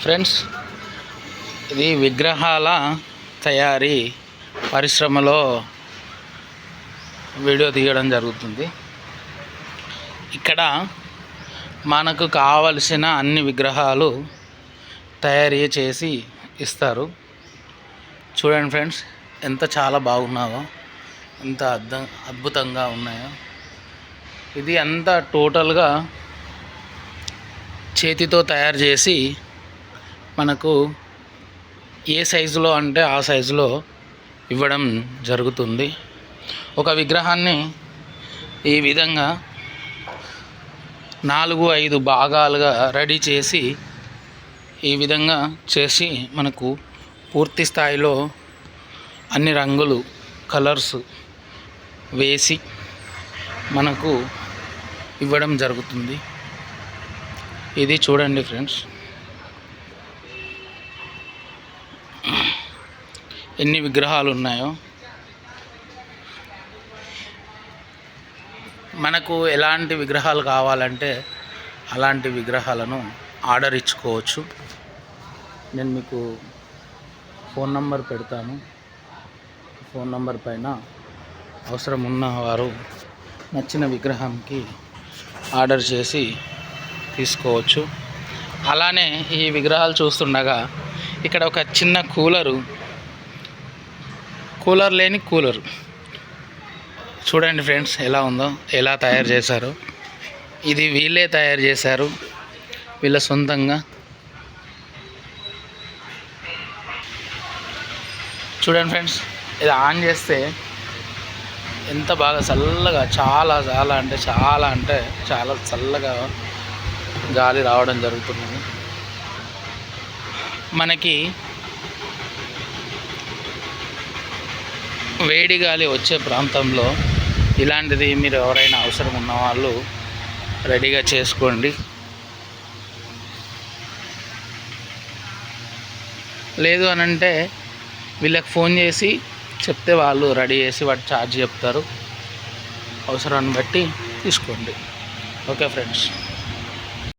Friends, ఇది విగ్రహాల తయారీ పరిశ్రమలో వీడియో తీయడం జరుగుతుంది. ఇక్కడ మనకు కావలసిన అన్ని విగ్రహాలు తయారీ చేసి ఇస్తారు. చూడండి ఫ్రెండ్స్, చాలా బాగున్నాయో, ఎంత అద్భుతంగా ఉన్నాయో. ఇది అంతా టోటల్గా చేతితో తయారు చేసి మనకు ఏ సైజులో అంటే ఆ సైజులో ఇవ్వడం జరుగుతుంది. ఒక విగ్రహాన్ని ఈ విధంగా 4-5 భాగాలుగా రెడీ చేసి ఈ విధంగా చేసి మనకు పూర్తి స్థాయిలో అన్ని రంగులు కలర్స్ వేసి మనకు ఇవ్వడం జరుగుతుంది. ఇది చూడండి ఫ్రెండ్స్, ఎన్ని విగ్రహాలు ఉన్నాయో. మనకు ఎలాంటి విగ్రహాలు కావాలంటే అలాంటి విగ్రహాలను ఆర్డర్ ఇచ్చుకోవచ్చు. నేను మీకు ఫోన్ నంబర్ పెడతాను. ఫోన్ నంబర్ పైన అవసరం ఉన్నవారు నచ్చిన విగ్రహంకి ఆర్డర్ చేసి తీసుకోవచ్చు. అలానే ఈ విగ్రహాలు చూస్తుండగా ఇక్కడ ఒక చిన్న కూలర్ లేని కూలర్ చూడండి ఫ్రెండ్స్, ఎలా ఉందో, ఎలా తయారు చేశారో. ఇది వీళ్ళే తయారు చేశారు, వీళ్ళ సొంతంగా. చూడండి ఫ్రెండ్స్, ఇది ఆన్ చేస్తే ఎంత బాగా చల్లగా, చాలా చల్లగా గాలి రావడం జరుగుతున్నది. మనకి వేడి గాలి వచ్చే ప్రాంతంలో ఇలాంటిది మీరు ఎవరైనా అవసరం ఉన్న వాళ్ళు రెడీగా చేసుకోండి. లేదు అనంటే వీళ్ళకి ఫోన్ చేసి చెప్తే వాళ్ళు రెడీ చేసి వాటి ఛార్జ్ చెప్తారు. అవసరాన్ని బట్టి తీసుకోండి. Okay friends.